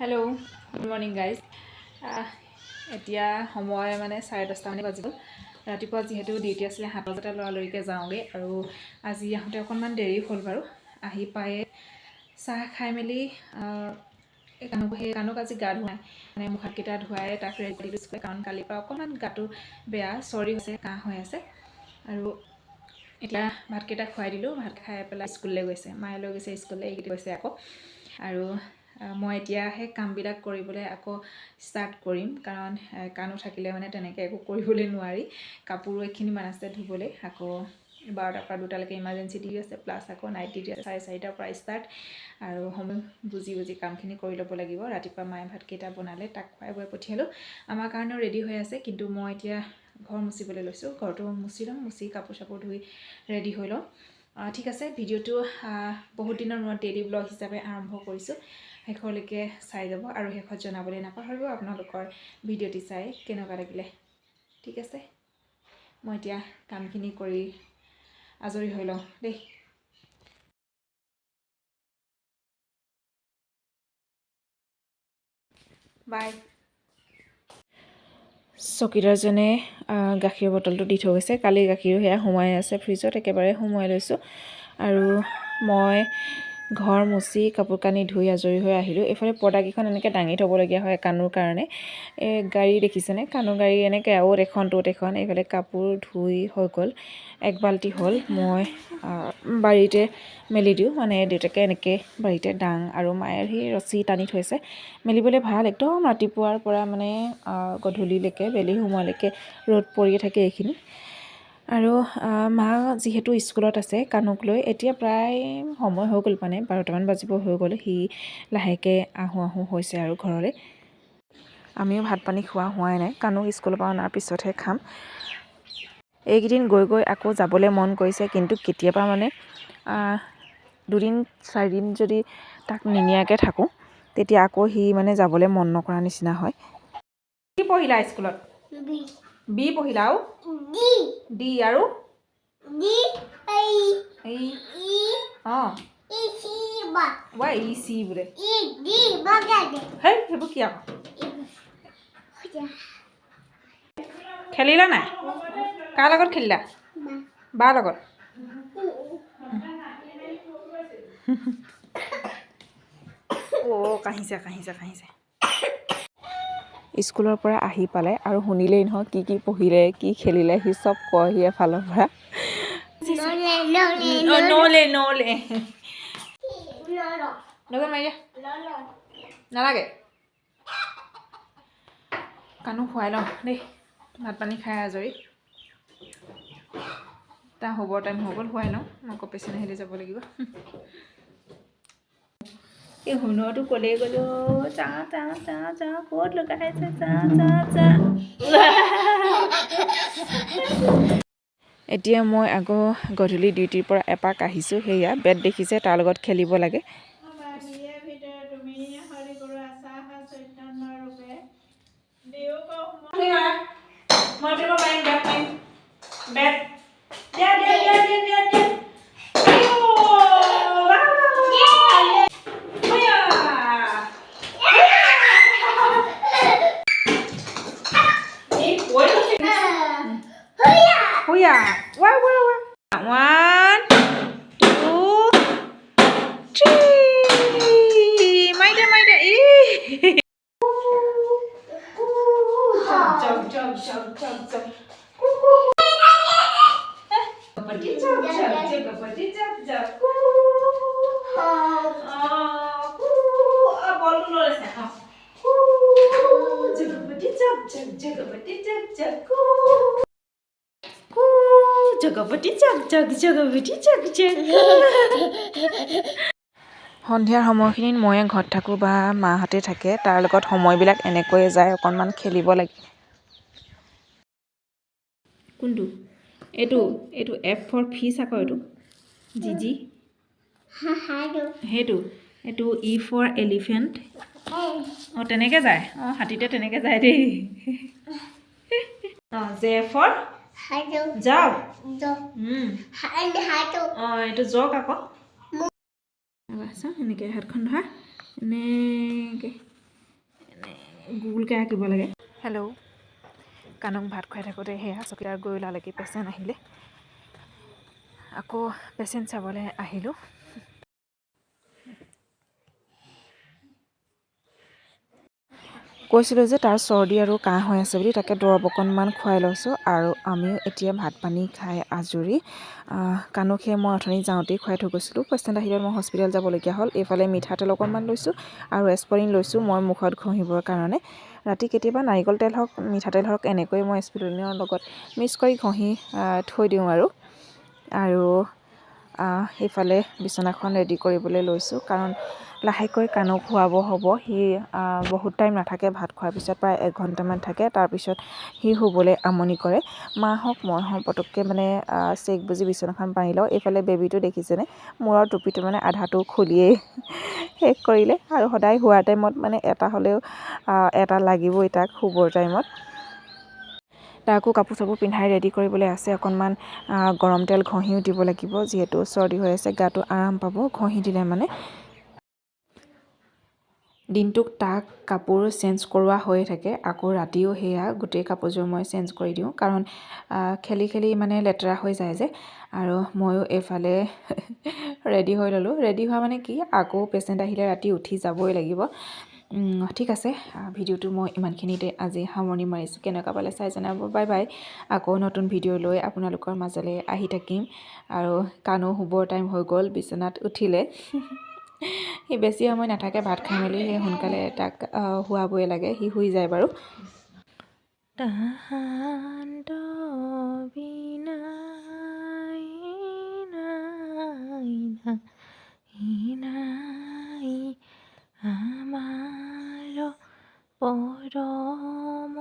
Hello' good morning guys. এতিয়া সময় মানে 10:30 মান বাজিব। ৰাতিপুৱা যিহেতু ডিউটি আছিলে 7 বজাতে লৰালৰিকৈ যাওঁগৈ আৰু আজি আহোঁতে অকণমান দেৰি হ'ল বাৰু। আহি পায়ে চাহ খাই মেলি কানুক আজি গা ধুৱাই মানে মুখ হাতকেইটা ধুৱাই তাক ৰেডি কৰি দিছোঁ, কাৰণ কালিৰ পৰা অকণমান গাটো বেয়া, চৰ্দি হৈছে, কাহ হৈ আছে। আৰু এতিয়া ভাতকেইটা খুৱাই দিলোঁ। ভাত খাই পেলাই স্কুললৈ গৈছে, মায়ে লৈ গৈছে স্কুললৈ, এইকেইটা গৈছে আকৌ। আৰু মই এতিয়া সেই কামবিলাক কৰিবলৈ আকৌ ষ্টাৰ্ট কৰিম, কাৰণ কাণো থাকিলে মানে তেনেকৈ একো কৰিবলৈ নোৱাৰি। কাপোৰো এইখিনিমান আছে ধুবলৈ, আকৌ 12টাৰ পৰা 2টালৈকে ইমাৰ্জেঞ্চি ডিউটি আছে, প্লাছ আকৌ নাইট ডিউটি আছে 4:30 পৰা ষ্টাৰ্ট। আৰু সময় বুজি কামখিনি কৰি ল'ব লাগিব। ৰাতিপুৱা মায়ে ভাতকেইটা বনালে, তাক খুৱাই বৈ পঠিয়ালোঁ। আমাৰ কাৰণেও ৰেডি হৈ আছে, কিন্তু মই এতিয়া ঘৰ মুচিবলৈ লৈছোঁ। ঘৰটো মুচি ল'ম, মুচি কাপোৰ চাপোৰ ধুই ৰেডি হৈ লওঁ। ঠিক আছে, ভিডিঅ'টো বহুত দিনৰ মূৰত ডেইলি ব্লগ হিচাপে আৰম্ভ কৰিছোঁ। শেষলৈকে চাই যাব আৰু শেষত জনাবলৈ নাপাহৰিব আপোনালোকৰ ভিডিঅ'টি চাই কেনেকুৱা লাগিলে। ঠিক আছে, মই এতিয়া কামখিনি কৰি আজৰি হৈ লওঁ দেই। বাই। চকীদাৰজনে গাখীৰ বটলটো দি থৈ গৈছে। কালি গাখীৰো সেয়া সোমাই আছে ফ্ৰিজত, একেবাৰে সোমোৱাই লৈছোঁ। আৰু মই ঘৰ মুচি কাপোৰ কানি ধুই আজৰি হৈ আহিলোঁ। এইফালে পৰ্দাকেইখন এনেকৈ দাঙি থ'বলগীয়া হয় কাণোৰ কাৰণে। গাড়ী দেখিছেনে, কাণোৰ গাড়ী এনেকৈ অ'ত এখন ত'ত এখন। এইফালে কাপোৰ ধুই হৈ গ'ল, 1 বাল্টি হ'ল। মই বাৰীতে মেলি দিওঁ, মানে দেউতাকে এনেকৈ বাৰীতে দাং আৰু মায়ে সেই ৰছী টানি থৈছে, মেলিবলৈ ভাল। একদম ৰাতিপুৱাৰ পৰা মানে গধূলিলৈকে, বেলি সোমোৱালৈকে ৰ'দ পৰিয়ে থাকে এইখিনি। আৰু মা যিহেতু স্কুলত আছে কানুক লৈ, এতিয়া প্ৰায় সময় হৈ গ'ল, মানে 12টামান বাজিব হৈ গ'ল। সি লাহেকৈ আহোঁ হৈছে আৰু ঘৰলৈ। আমিও ভাত পানী খোৱা হোৱাই নাই, কানুক স্কুলৰ পৰা অনাৰ পিছতহে খাম। এইকেইদিন গৈ গৈ আকৌ যাবলৈ মন কৰিছে, কিন্তু কেতিয়াবা মানে 2-4 দিন যদি তাক নিনিয়াকৈ থাকোঁ, তেতিয়া আকৌ সি মানে যাবলৈ মন নকৰা নিচিনা হয়। কি পঢ়িলা স্কুলত? বি পঢ়িলা আৰু ডি আৰু অঁ ৱাই ই চি বোলে। হেই সেইবোৰ কি আকৌ? খেলিলা নাই? কাৰ লগত খেলিলা? বাৰ লগত। কাহিছে। স্কুলৰ পৰা আহি পালে আৰু শুনিলেই নহয় কি পঢ়িলে, কি খেলিলে, সি চব কয় সি এফালৰ পৰা। নালাগে। কাণো খুৱাই লওঁ দেই, ভাত পানী খাই আজৰি। তাৰ শুবৰ টাইম হৈ গ'ল, খুৱাই লওঁ। মই আকৌ পেচেণ্ট আহিলে যাব লাগিব। এই হুনৰটো ক'লেই গ'লো, যা ক'ত লুকাইছে, যা। এতিয়া মই আকৌ গধূলি ডিউটিৰ পৰা এপাক আহিছোঁ। সেয়া বেট দেখিছে, তাৰ লগত খেলিব লাগে। One, 2, 3. Maida. Jump. Jump. সন্ধিয়াৰ সময়খিনিত ময়ে ঘৰত থাকোঁ বা মাহঁতে থাকে, তাৰ লগত সময়বিলাক এনেকৈয়ে যায়। অকণমান খেলিব লাগে। কোনটো? এইটো F for fish আকৌ, এইটো জি এইটো E for elephant। তেনেকৈ যায়। হাতীতে তেনেকৈ যায় দেই। J for jug। এইটো জগ আকৌ। এনেকৈ হাতখন ধৰা, এনেকৈ গুগলকৈ আঁকিব লাগে। হেল্ল', কাণক ভাত খুৱাই থাকোঁতে সেয়া চকীদাৰ গৈ ওলালেগৈ, পেচেণ্ট আহিলে। আকৌ পেচেণ্ট চাবলৈ আহিলোঁ। কৈছিলোঁ যে তাৰ চৰ্দি আৰু কাহ হৈ আছে বুলি, তাকে দৰৱ অকণমান খুৱাই লৈছোঁ। আৰু আমিও এতিয়া ভাত পানী খাই আজৰি। কাণক সেই মই অথনি যাওঁতেই খুৱাই থৈ গৈছিলোঁ। পেচেণ্ট আহিলে মই হস্পিটেল যাবলগীয়া হ'ল। এইফালে মিঠাতেল অকণমান লৈছোঁ আৰু এস্পিৰিন লৈছোঁ মই মুখত ঘঁহিবৰ কাৰণে। ৰাতি কেতিয়াবা নাৰিকল তেল হওক মিঠাতেল হওক এনেকৈ মই এস্পিৰিনৰ লগত মিক্স কৰি ঘঁহি থৈ দিওঁ আৰু সেইফালে বিচনাখন ৰেডি কৰিবলৈ লৈছোঁ, কাৰণ লাহেকৈ কাণক শুৱাব হ'ব। সি বহুত টাইম নাথাকে, ভাত খোৱাৰ পিছত প্ৰায় 1 ঘণ্টামান থাকে, তাৰপিছত সি শুবলৈ আমনি কৰে। মা হওক মই হওক পটককৈ মানে চেক বুজি বিচনাখন পাৰি লওঁ। এইফালে বেবীটো দেখিছেনে, মূৰৰ টুপিটো মানে আধাটো খুলিয়েই শেষ কৰিলে। আৰু সদায় শোৱাৰ টাইমত মানে এটা হ'লেও এটা লাগিবই তাক শুবৰ টাইমত। তাকো কাপোৰ চাপোৰ পিন্ধাই ৰেডি কৰিবলৈ আছে। অকণমান গৰম তেল ঘঁহিও দিব লাগিব, যিহেতু চৰ্দি হৈ আছে, গাটো আৰাম পাব ঘঁহি দিলে মানে। দিনটোক তাক কাপোৰ চেঞ্জ কৰোৱা হৈয়ে থাকে। আকৌ ৰাতিও সেয়া গোটেই কাপোৰযোৰ মই চেঞ্জ কৰি দিওঁ, কাৰণ খেলি খেলি মানে লেতেৰা হৈ যায় যে। আৰু ময়ো এইফালে ৰেডি হৈ ল'লোঁ। ৰেডি হোৱা মানে কি, আকৌ পেচেণ্ট আহিলে ৰাতি উঠি যাবই লাগিব। ঠিক আছে, ভিডিঅ'টো মই ইমানখিনিতে আজি সামৰণি মাৰিছোঁ। কেনেকুৱা পালে চাই জনাব। Bye bye. আকৌ নতুন ভিডিঅ' লৈ আপোনালোকৰ মাজলৈ আহি থাকিম। আৰু কাণো শুবৰ টাইম হৈ গ'ল, বিচনাত উঠিলে। সি বেছি সময় নাথাকে, ভাত খাই মেলি সেই সোনকালে তাক শুৱাবই লাগে, সি শুই যায় বাৰু। আমাৰ পৰম